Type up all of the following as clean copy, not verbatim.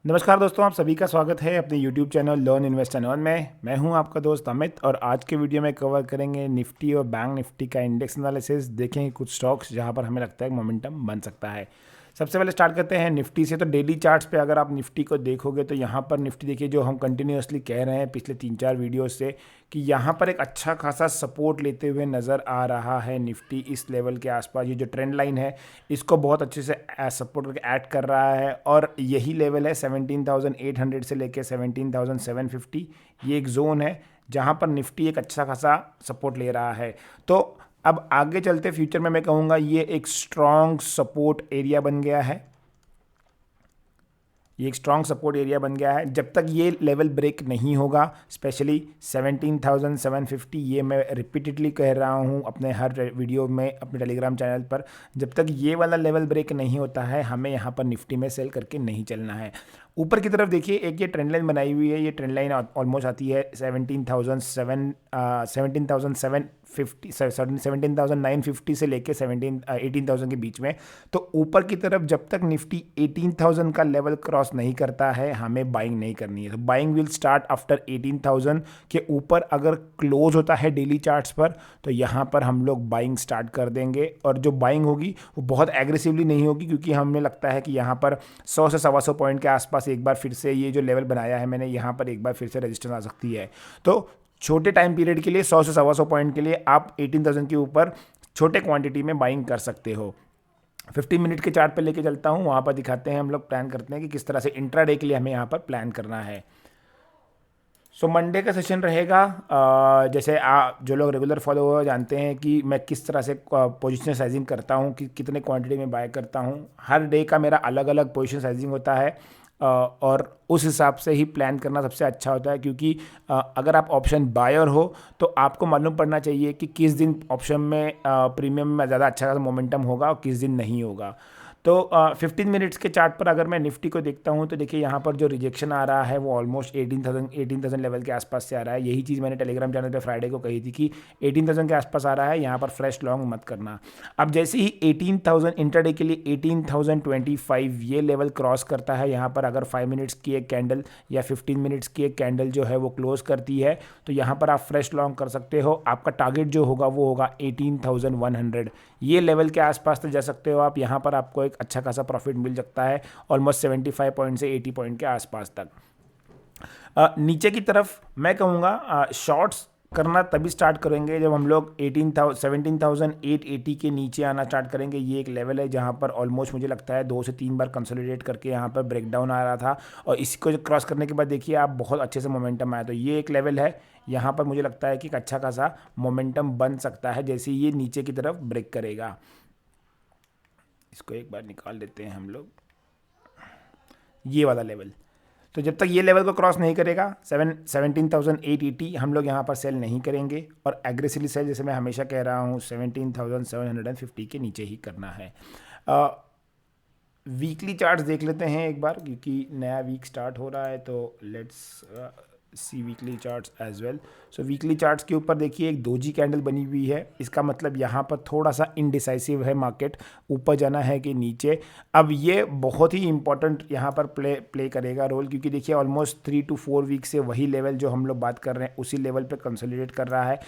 नमस्कार दोस्तों, आप सभी का स्वागत है अपने YouTube channel learn invest and earn में। मैं हूं आपका दोस्त अमित और आज के वीडियो में कवर करेंगे निफ्टी और बैंक निफ्टी का इंडेक्स एनालिसिस। देखेंगे कुछ स्टॉक्स जहां पर हमें लगता है मोमेंटम बन सकता है। सबसे पहले स्टार्ट करते हैं निफ्टी से। तो डेली चार्ट्स पे अगर आप निफ्टी को देखोगे तो यहाँ पर निफ्टी देखिए, जो हम कंटिन्यूसली कह रहे हैं पिछले 3-4 वीडियो से कि यहाँ पर एक अच्छा खासा सपोर्ट लेते हुए नज़र आ रहा है निफ्टी इस लेवल के आसपास। ये जो ट्रेंड लाइन है इसको बहुत अच्छे से सपोर्ट करके ऐड कर रहा है और यही लेवल है 17,800 से लेकर 17,750। ये एक जोन है जहाँ पर निफ्टी एक अच्छा खासा सपोर्ट ले रहा है। तो अब आगे चलते फ्यूचर में मैं कहूँगा ये एक स्ट्रॉन्ग सपोर्ट एरिया बन गया है। ये एक स्ट्रॉन्ग सपोर्ट एरिया बन गया है। जब तक ये लेवल ब्रेक नहीं होगा, स्पेशली 17,750, ये मैं रिपीटेडली कह रहा हूँ अपने हर वीडियो में अपने टेलीग्राम चैनल पर, जब तक ये वाला लेवल ब्रेक नहीं होता है हमें यहाँ पर निफ्टी में सेल करके नहीं चलना है। ऊपर की तरफ देखिए, एक ये ट्रेंड लाइन बनाई हुई है। ये ट्रेंड लाइन ऑलमोस्ट आती है 17,950 से लेके 18,000 के बीच में। तो ऊपर की तरफ जब तक निफ्टी 18,000 का लेवल क्रॉस नहीं करता है हमें बाइंग नहीं करनी है। तो बाइंग विल स्टार्ट आफ्टर 18,000 के ऊपर अगर क्लोज होता है डेली चार्ट्स पर तो यहाँ पर हम लोग बाइंग स्टार्ट कर देंगे। और जो बाइंग होगी वो बहुत एग्रेसिवली नहीं होगी, क्योंकि हमें लगता है कि यहाँ पर 100 से 125 पॉइंट के आसपास एक बार फिर से ये जो लेवल बनाया है मैंने, यहाँ पर एक बार फिर से रेजिस्टेंस आ सकती है। तो छोटे टाइम पीरियड के लिए 100 से 125 पॉइंट के लिए आप 18,000 के ऊपर छोटे क्वांटिटी में बाइंग कर सकते हो। 15 मिनट के चार्ट पे लेके चलता हूँ, वहाँ पर दिखाते हैं, हम लोग प्लान करते हैं कि किस तरह से इंट्राडे के लिए हमें यहाँ पर प्लान करना है। सो मंडे का सेशन रहेगा। जैसे जो लोग रेगुलर फॉलोअर जानते हैं कि मैं किस तरह से पोजीशन साइजिंग करता हूँ, कि कितने क्वांटिटी में बाय करता हूँ। हर डे का मेरा अलग अलग पोजीशन साइजिंग होता है और उस हिसाब से ही प्लान करना सबसे अच्छा होता है, क्योंकि अगर आप ऑप्शन बायर हो तो आपको मालूम पड़ना चाहिए कि किस दिन ऑप्शन में प्रीमियम में ज़्यादा अच्छा खासा मोमेंटम होगा और किस दिन नहीं होगा। तो 15 मिनट्स के चार्ट पर अगर मैं निफ्टी को देखता हूं तो देखिए यहाँ पर जो रिजेक्शन आ रहा है वो ऑलमोस्ट 18,000 लेवल के आसपास से आ रहा है। यही चीज़ मैंने टेलीग्राम चैनल पे फ्राइडे को कही थी कि 18,000 के आसपास आ रहा है, यहाँ पर फ्रेश लॉन्ग मत करना। अब जैसे ही 18,000 इंटरडे के लिए 18,025 ये लेवल क्रॉस करता है, यहाँ पर अगर 5 मिनट्स की एक कैंडल या 15 मिनट्स की एक कैंडल जो है वो क्लोज करती है तो यहाँ पर आप फ्रेश लॉन्ग कर सकते हो। आपका टारगेट जो होगा वो होगा 18,100। ये लेवल के आसपास तो जा सकते हो आप। यहाँ पर आपको एक अच्छा खासा प्रॉफिट मिल सकता है, ऑलमोस्ट 75 पॉइंट से 80 पॉइंट के आसपास तक। नीचे की तरफ मैं कहूँगा शॉर्ट्स करना तभी स्टार्ट करेंगे जब हम लोग 17,880 के नीचे आना स्टार्ट करेंगे। ये एक लेवल है जहाँ पर ऑलमोस्ट मुझे लगता है 2 से 3 बार कंसोलिडेट करके यहाँ पर ब्रेकडाउन आ रहा था और इसको जो क्रॉस करने के बाद देखिए आप बहुत अच्छे से मोमेंटम आया। तो ये एक लेवल है, यहाँ पर मुझे लगता है कि एक अच्छा खासा मोमेंटम बन सकता है जैसे ये नीचे की तरफ ब्रेक करेगा। इसको एक बार निकाल लेते हैं हम लोग, ये वाला लेवल। तो जब तक ये लेवल को क्रॉस नहीं करेगा 17,880 हम लोग यहाँ पर सेल नहीं करेंगे और एग्रेसिवली सेल, जैसे मैं हमेशा कह रहा हूँ, 17,750 के नीचे ही करना है। वीकली चार्ट्स देख लेते हैं एक बार, क्योंकि नया वीक स्टार्ट हो रहा है तो let's see weekly charts as well. So weekly charts के ऊपर देखिए एक दोजी कैंडल बनी हुई है। इसका मतलब यहाँ पर थोड़ा सा इनडिसाइसिव है मार्केट, ऊपर जाना है कि नीचे। अब ये बहुत ही इंपॉर्टेंट यहाँ पर प्ले करेगा रोल, क्योंकि देखिए ऑलमोस्ट 3 to 4 वीक से वही लेवल जो हम लोग बात कर रहे हैं उसी लेवल पे कंसोलिडेट कर रहा है।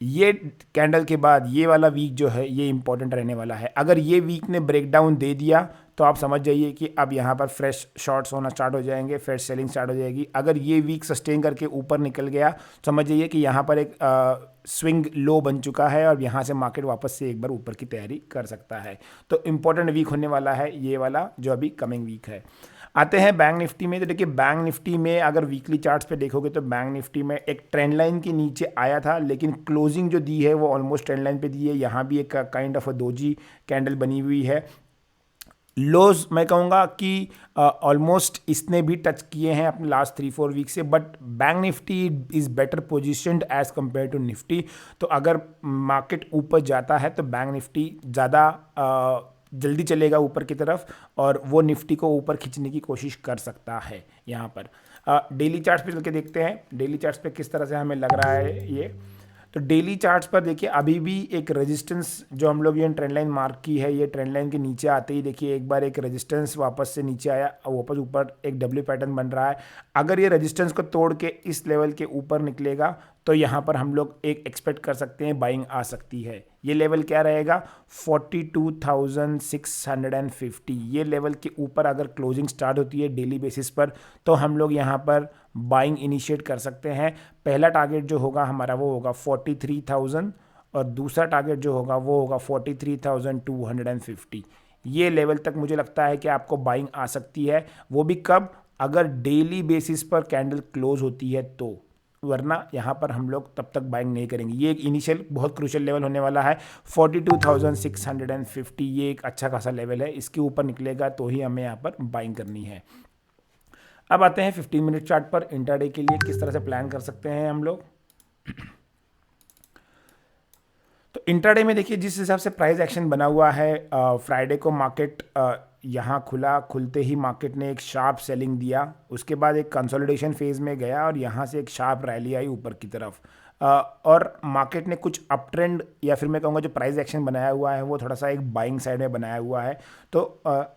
ये कैंडल के बाद ये वाला वीक जो है ये इंपॉर्टेंट रहने वाला है। अगर ये वीक ने ब्रेकडाउन दे दिया तो आप समझ जाइए कि अब यहाँ पर फ्रेश शॉर्ट्स होना स्टार्ट हो जाएंगे, फ्रेश सेलिंग स्टार्ट हो जाएगी। अगर ये वीक सस्टेन करके ऊपर निकल गया समझ जाइए कि यहाँ पर एक स्विंग लो बन चुका है और यहाँ से मार्केट वापस से एक बार ऊपर की तैयारी कर सकता है। तो इंपॉर्टेंट वीक होने वाला है ये वाला जो अभी कमिंग वीक है। आते हैं बैंक निफ्टी में। तो देखिए बैंक निफ्टी में अगर वीकली चार्ट्स पे देखोगे तो बैंक निफ्टी में एक ट्रेंड लाइन के नीचे आया था, लेकिन क्लोजिंग जो दी है वो ऑलमोस्ट ट्रेंड लाइन पे दी है। यहाँ भी एक काइंड ऑफ दोजी कैंडल बनी हुई है। लोज मैं कहूँगा कि ऑलमोस्ट इसने भी टच किए हैं अपने लास्ट 3-4 वीक से, but bank nifty is better positioned as compared to nifty. तो अगर मार्केट ऊपर जाता है तो बैंक निफ्टी ज़्यादा जल्दी चलेगा ऊपर की तरफ और वो निफ्टी को ऊपर खींचने की कोशिश कर सकता है। यहाँ पर डेली चार्ट्स पे चल के देखते हैं डेली चार्ट्स पे किस तरह से हमें लग रहा है ये। तो डेली चार्ट्स पर देखिए अभी भी एक रेजिस्टेंस जो हम लोग ये ट्रेंड लाइन मार्क की है, ये ट्रेंड लाइन के नीचे आते ही देखिए एक बार एक रेजिस्टेंस वापस से नीचे आया, वापस ऊपर एक डब्ल्यू पैटर्न बन रहा है। अगर ये रेजिस्टेंस को तोड़ के इस लेवल के ऊपर निकलेगा तो यहाँ पर हम लोग एक एक्सपेक्ट कर सकते हैं बाइंग आ सकती है। ये लेवल क्या रहेगा 42,650। ये लेवल के ऊपर अगर क्लोजिंग स्टार्ट होती है डेली बेसिस पर तो हम लोग यहाँ पर बाइंग इनिशिएट कर सकते हैं। पहला टारगेट जो होगा हमारा वो होगा 43,000 और दूसरा टारगेट जो होगा वो होगा 43,250। ये लेवल तक मुझे लगता है कि आपको बाइंग आ सकती है। वो भी कब, अगर डेली बेसिस पर कैंडल क्लोज होती है तो, वरना यहाँ पर हम लोग तब तक बाइंग नहीं करेंगे। ये एक इनिशियल बहुत क्रूशियल लेवल होने वाला है 42,650। ये एक अच्छा खासा लेवल है, इसके ऊपर निकलेगा तो ही हमें यहाँ पर बाइंग करनी है। अब आते हैं 15 मिनट चार्ट पर। इंट्राडे के लिए किस तरह से प्लान कर सकते हैं हम लोग। तो इंट्राडे में देखिए जिस हिसाब से प्राइस एक्शन बना हुआ है, फ्राइडे को मार्केट यहाँ खुला, खुलते ही मार्केट ने एक शार्प सेलिंग दिया, उसके बाद एक कंसोलिडेशन फेज में गया और यहाँ से एक शार्प रैली आई ऊपर की तरफ। और मार्केट ने कुछ अप ट्रेंड या फिर मैं कहूँगा जो प्राइस एक्शन बनाया हुआ है वो थोड़ा सा एक बाइंग साइड में बनाया हुआ है। तो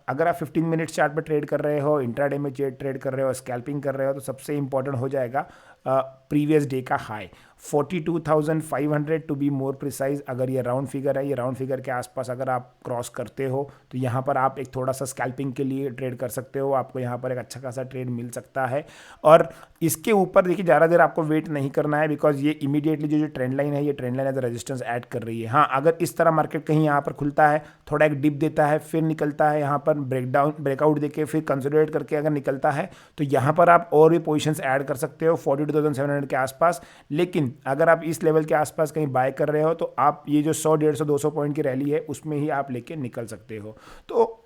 अगर आप 15 मिनट चार्ट पर ट्रेड कर रहे हो, इंट्राडे में ट्रेड कर रहे हो, स्कैल्पिंग कर रहे हो, तो सबसे इंपॉर्टेंट हो जाएगा प्रीवियस डे का high 42,500 to be more precise. अगर ये राउंड फिगर है, ये राउंड फिगर के आसपास अगर आप क्रॉस करते हो तो यहाँ पर आप एक थोड़ा सा स्कैल्पिंग के लिए ट्रेड कर सकते हो, आपको यहाँ पर एक अच्छा खासा ट्रेड मिल सकता है। और इसके ऊपर देखिए ज़्यादा देर आपको वेट नहीं करना है, बिकॉज ये इमीडिएटली जो ट्रेंड लाइन है, ये trend line as a resistance add कर रही है। हाँ, अगर इस तरह मार्केट कहीं यहाँ पर खुलता है, थोड़ा एक डिप देता है, फिर निकलता है यहाँ पर ब्रेकआउट देके फिर कंसोलिडेट करके अगर निकलता है तो यहाँ पर आप और भी पोजीशंस ऐड कर सकते हो 42,700 के आसपास। लेकिन अगर आप इस लेवल के आसपास कहीं बाय कर रहे हो तो आप ये जो 100, 150, 200 पॉइंट की रैली है उसमें ही आप लेके निकल सकते हो। तो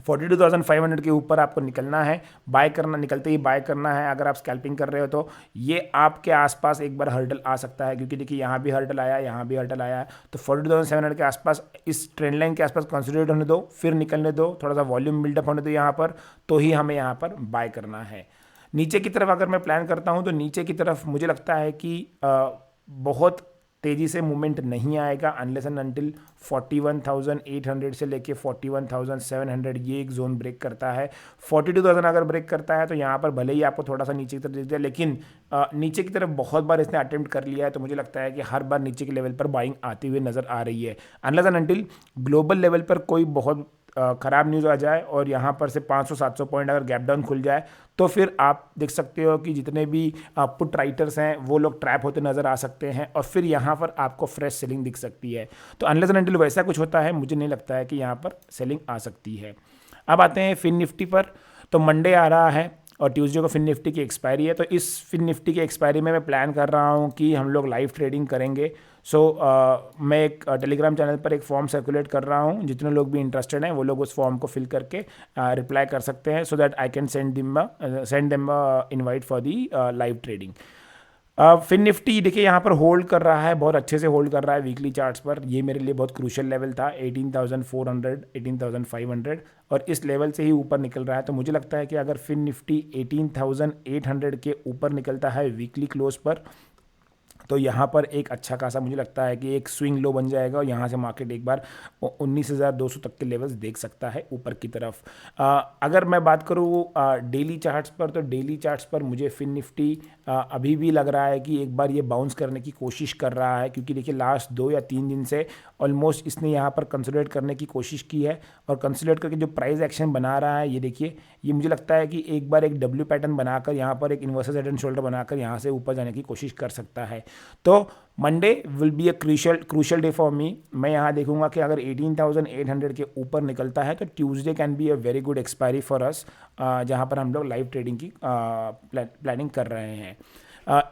42,500 के ऊपर आपको निकलना है, बाय करना, निकलते ही बाय करना है। अगर आप स्कैल्पिंग कर रहे हो तो ये आपके आसपास एक बार हर्डल आ सकता है, क्योंकि देखिए यहाँ भी हर्डल आया, यहाँ भी हर्डल आया है। तो 42,700 के आसपास, इस ट्रेंड लाइन के आसपास कंसोलिडेट होने दो, फिर निकलने दो, थोड़ा सा वॉल्यूम बिल्डअप होने दो यहाँ पर, तो ही हमें यहाँ पर बाय करना है। नीचे की तरफ अगर मैं प्लान करता हूँ तो नीचे की तरफ मुझे लगता है कि बहुत तेज़ी से मूवमेंट नहीं आएगा अनलेस एंड अनटिल 41,800 से लेके 41,700 ये एक जोन ब्रेक करता है। 42,000 अगर ब्रेक करता है तो यहाँ पर भले ही आपको थोड़ा सा नीचे की तरफ दिख जाए, लेकिन नीचे की तरफ बहुत बार इसने अटेम्प्ट कर लिया है, तो मुझे लगता है कि हर बार नीचे के लेवल पर बाइंग आती हुई नज़र आ रही है। Unless and until global level पर कोई बहुत ख़राब न्यूज़ आ जाए और यहाँ पर से 500-700 पॉइंट अगर गैप डाउन खुल जाए तो फिर आप देख सकते हो कि जितने भी पुट राइटर्स हैं वो लोग ट्रैप होते नज़र आ सकते हैं और फिर यहाँ पर आपको फ्रेश सेलिंग दिख सकती है। तो अनलेस एंड अनटिल वैसा कुछ होता है, मुझे नहीं लगता है कि यहाँ पर सेलिंग आ सकती है। अब आते हैं फिन निफ्टी पर। तो मंडे आ रहा है और ट्यूसडे को फिन निफ्टी की एक्सपायरी है। तो इस फिन निफ्टी की एक्सपायरी में मैं प्लान कर रहा हूँ कि हम लोग लाइव ट्रेडिंग करेंगे। मैं एक टेलीग्राम चैनल पर एक फॉर्म सर्कुलेट कर रहा हूँ, जितने लोग भी इंटरेस्टेड हैं वो लोग उस फॉर्म को फिल करके रिप्लाई कर सकते हैं, so that I can send them invite for the live trading. Fin nifty देखिए यहाँ पर होल्ड कर रहा है, बहुत अच्छे से होल्ड कर रहा है वीकली चार्ट्स पर। ये मेरे लिए बहुत क्रूशियल लेवल था 18,400, 18,500 और इस लेवल से ही ऊपर निकल रहा है। तो मुझे लगता है कि अगर फिन निफ्टी 18,800 के ऊपर निकलता है वीकली क्लोज पर तो यहाँ पर एक अच्छा खासा मुझे लगता है कि एक स्विंग लो बन जाएगा और यहाँ से मार्केट एक बार 19,200 तक के लेवल्स देख सकता है ऊपर की तरफ। अगर मैं बात करूँ डेली चार्ट्स पर, तो डेली चार्ट्स पर मुझे फिन निफ्टी अभी भी लग रहा है कि एक बार ये बाउंस करने की कोशिश कर रहा है, क्योंकि देखिए लास्ट 2 या 3 दिन से ऑलमोस्ट इसने यहाँ पर कंसोलिडेट करने की कोशिश की है और कंसोलिडेट करके जो प्राइस एक्शन बना रहा है, ये देखिए, ये मुझे लगता है कि एक बार एक डब्ल्यू पैटर्न बनाकर यहाँ पर एक इन्वर्स हेड एंड शोल्डर बनाकर यहाँ से ऊपर जाने की कोशिश कर सकता है। तो Monday will be a crucial day for me. मैं यहाँ देखूंगा कि अगर 18,800 के ऊपर निकलता है तो Tuesday can be a very good expiry for us, जहाँ पर हम लोग लाइव ट्रेडिंग की प्लानिंग कर रहे हैं।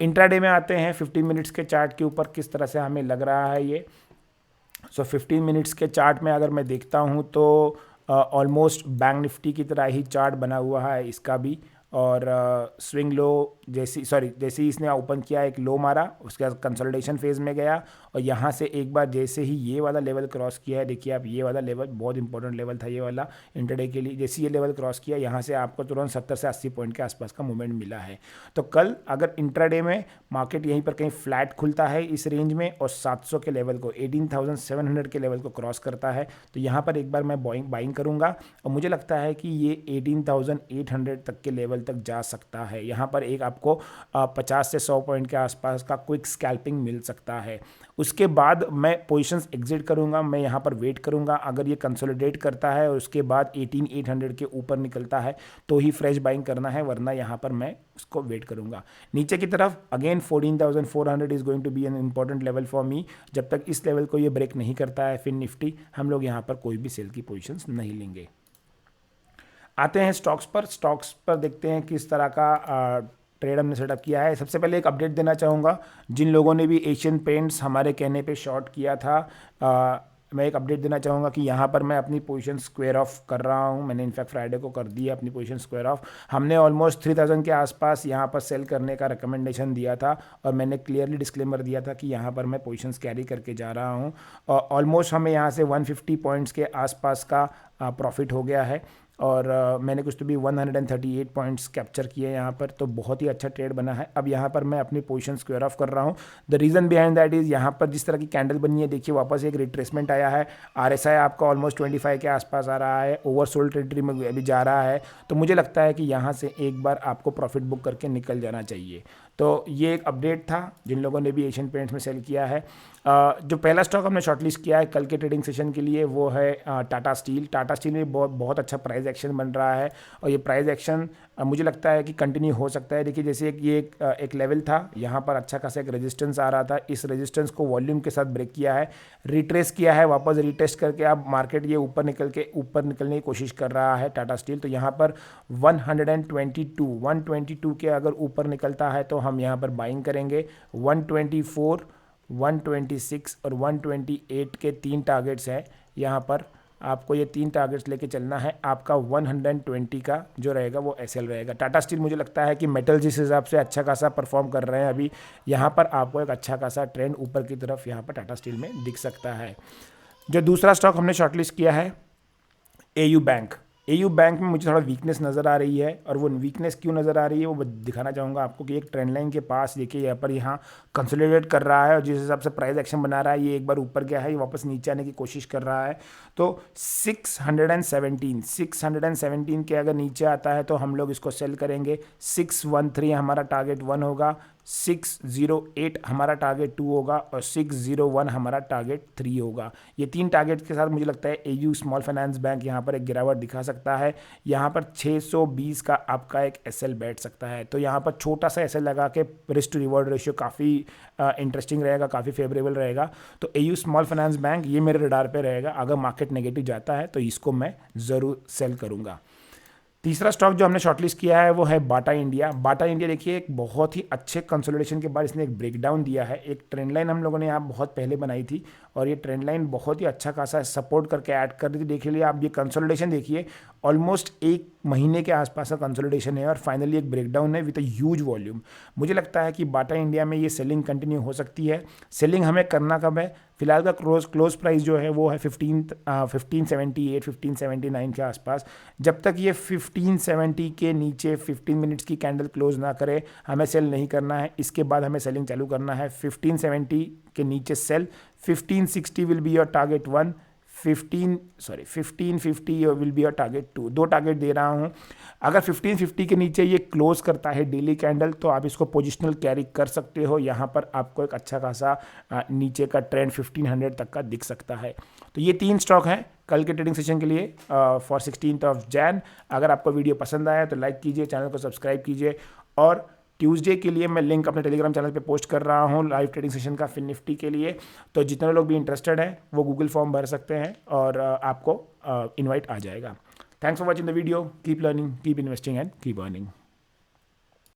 इंट्राडे में आते हैं 15 मिनट्स के चार्ट के ऊपर किस तरह से हमें लग रहा है ये। 15 मिनट्स के चार्ट में अगर मैं देखता हूँ तो ऑलमोस्ट बैंक निफ्टी की तरह ही चार्ट बना हुआ है इसका भी। और स्विंग लो जैसे ही इसने ओपन किया एक लो मारा, उसके बाद कंसोलिडेशन फेज में गया और यहाँ से एक बार जैसे ही ये वाला लेवल क्रॉस किया है, देखिए आप ये वाला लेवल बहुत इंपॉर्टेंट लेवल था ये वाला इंटरडे के लिए, जैसे ये लेवल क्रॉस किया यहाँ से आपको तुरंत 70 से 80 पॉइंट के आसपास का मूवमेंट मिला है। तो कल अगर इंट्राडे में मार्केट यहीं पर कहीं फ्लैट खुलता है इस रेंज में और 700 के लेवल को 18,700 के लेवल को क्रॉस करता है तो यहाँ पर एक बार मैं बाइंग करूँगा और मुझे लगता है कि ये 18,800 तक के लेवल तक जा सकता है। यहाँ पर एक आपको 50 से 100 पॉइंट के आसपास का क्विक स्कैल्पिंग मिल सकता है। उसके बाद मैं पोजीशंस एग्जिट करूँगा, मैं यहाँ पर वेट करूँगा, अगर ये कंसोलिडेट करता है और उसके बाद 18,800 के ऊपर निकलता है तो ही फ्रेश बाइंग करना है, वरना यहाँ पर मैं उसको वेट करूँगा। नीचे की तरफ again 14,400 is going to be an important level for me. जब तक इस लेवल को ये ब्रेक नहीं करता है फिर निफ्टी, हम लोग यहाँ पर कोई भी सेल की पोजीशंस नहीं लेंगे। आते हैं स्टॉक्स पर देखते हैं किस तरह का ट्रेड हमने सेटअप किया है। सबसे पहले एक अपडेट देना चाहूँगा, जिन लोगों ने भी एशियन पेंट्स हमारे कहने पे शॉर्ट किया था, मैं एक अपडेट देना चाहूँगा कि यहाँ पर मैं अपनी पोजीशन स्क्वायर ऑफ कर रहा हूँ। मैंने इनफैक्ट फ्राइडे को कर दिया अपनी पोजीशन स्क्वायर ऑफ। हमने ऑलमोस्ट 3,000 के आसपास यहाँ पर सेल करने का रिकमेंडेशन दिया था और मैंने क्लियरली डिस्क्लेमर दिया था कि यहाँ पर मैं पोजीशंस कैरी करके जा रहा हूँ और ऑलमोस्ट हमें यहाँ से 150 पॉइंट्स के आसपास का प्रॉफिट हो गया है और मैंने कुछ तो भी 138 पॉइंट्स कैप्चर किए यहाँ पर, तो बहुत ही अच्छा ट्रेड बना है। अब यहाँ पर मैं अपनी पोजीशन स्क्वायर ऑफ कर रहा हूँ। The reason behind that is यहाँ पर जिस तरह की कैंडल बनी है, देखिए वापस एक रिट्रेसमेंट आया है, RSI आपका ऑलमोस्ट 25 के आसपास आ रहा है, ओवरसोल्ड टेरिटरी में अभी जा रहा है, तो मुझे लगता है कि यहाँ से एक बार आपको प्रॉफिट बुक करके निकल जाना चाहिए। तो ये एक अपडेट था जिन लोगों ने भी एशियन पेंट्स में सेल किया है। जो पहला स्टॉक हमने शॉर्टलिस्ट किया है कल के ट्रेडिंग सेशन के लिए वो है टाटा स्टील में बहुत अच्छा प्राइस एक्शन बन रहा है और ये प्राइस एक्शन मुझे लगता है कि कंटिन्यू हो सकता है। देखिए जैसे एक लेवल था, यहाँ पर अच्छा खासा एक रेजिस्टेंस आ रहा था, इस रेजिस्टेंस को वॉल्यूम के साथ ब्रेक किया है, रिट्रेस किया है, वापस रिटेस्ट करके अब मार्केट ये ऊपर निकलने की कोशिश कर रहा है टाटा स्टील। तो यहाँ पर 122 के अगर ऊपर निकलता है तो हम यहाँ पर बाइंग करेंगे। 124, 126 और 128 के 3 टारगेट्स हैं यहाँ पर, आपको ये 3 टारगेट्स लेके चलना है। आपका 120 का जो रहेगा वो एसएल रहेगा। टाटा स्टील मुझे लगता है कि मेटल जिस हिसाब से अच्छा खासा परफॉर्म कर रहे हैं अभी, यहाँ पर आपको एक अच्छा खासा ट्रेंड ऊपर की तरफ यहाँ पर टाटा स्टील में दिख सकता है। जो दूसरा स्टॉक हमने शॉर्टलिस्ट किया है AU बैंक में मुझे थोड़ा वीकनेस नज़र आ रही है और वो वीकनेस क्यों नज़र आ रही है वो दिखाना चाहूँगा आपको कि एक ट्रेंड लाइन के पास देखिए यहाँ कंसोलिडेट कर रहा है और जिस हिसाब से प्राइस एक्शन बना रहा है ये एक बार ऊपर गया है, ये वापस नीचे आने की कोशिश कर रहा है। तो 617 के अगर नीचे आता है तो हम लोग इसको सेल करेंगे। 613 हमारा टारगेट 1 होगा, 608 हमारा टारगेट 2 होगा और 601 हमारा टारगेट 3 होगा। ये 3 टारगेट के साथ मुझे लगता है AU स्मॉल फाइनेंस बैंक यहाँ पर एक गिरावट दिखा सकता है। यहाँ पर 620 का आपका एक SL बैठ सकता है, तो यहाँ पर छोटा सा SL लगा के रिस्क टू रिवॉर्ड रेशियो काफ़ी इंटरेस्टिंग रहेगा, काफ़ी फेवरेबल रहेगा। तो AU स्मॉल फाइनेंस बैंक ये मेरे रडार पे रहेगा, अगर मार्केट नेगेटिव जाता है तो इसको मैं ज़रूर सेल करूँगा। तीसरा स्टॉक जो हमने शॉर्टलिस्ट किया है वो है बाटा इंडिया। देखिए एक बहुत ही अच्छे कंसोलिडेशन के बाद इसने एक ब्रेकडाउन दिया है। एक ट्रेंड लाइन हम लोगों ने यहाँ बहुत पहले बनाई थी और ये ट्रेंड लाइन बहुत ही अच्छा खासा सपोर्ट करके ऐड कर रही थी। देख लिए आप ये कंसोलिडेशन देखिए, ऑलमोस्ट 1 महीने के आसपास का कंसोलिडेशन है और फाइनली एक ब्रेकडाउन है विद अ ह्यूज वॉल्यूम। मुझे लगता है कि बाटा इंडिया में ये सेलिंग कंटिन्यू हो सकती है। सेलिंग हमें करना कब है, फिलहाल का क्लोज प्राइस जो है वो है 1578 1579 के आसपास। जब तक ये 1570 के नीचे 15 मिनट्स की कैंडल क्लोज ना करे हमें सेल नहीं करना है। इसके बाद हमें सेलिंग चालू करना है। 1570 के नीचे sell, 1560 will be your target 1, 1550 will be your target 2। 2 target दे रहा हूँ। अगर 1550 के नीचे ये क्लोज करता है डेली कैंडल तो आप इसको पोजिशनल कैरी कर सकते हो। यहाँ पर आपको एक अच्छा खासा नीचे का ट्रेंड 1500 तक का दिख सकता है। तो ये 3 स्टॉक हैं कल के ट्रेडिंग सेशन के लिए फॉर 16 Jan। अगर आपको वीडियो पसंद आया तो लाइक कीजिए, चैनल को सब्सक्राइब कीजिए और ट्यूसडे के लिए मैं लिंक अपने टेलीग्राम चैनल पे पोस्ट कर रहा हूँ लाइव ट्रेडिंग सेशन का फिन निफ्टी के लिए। तो जितने लोग भी इंटरेस्टेड हैं वो गूगल फॉर्म भर सकते हैं और आपको इनवाइट आ जाएगा। Thanks for watching the video. Keep learning, keep investing and keep earning.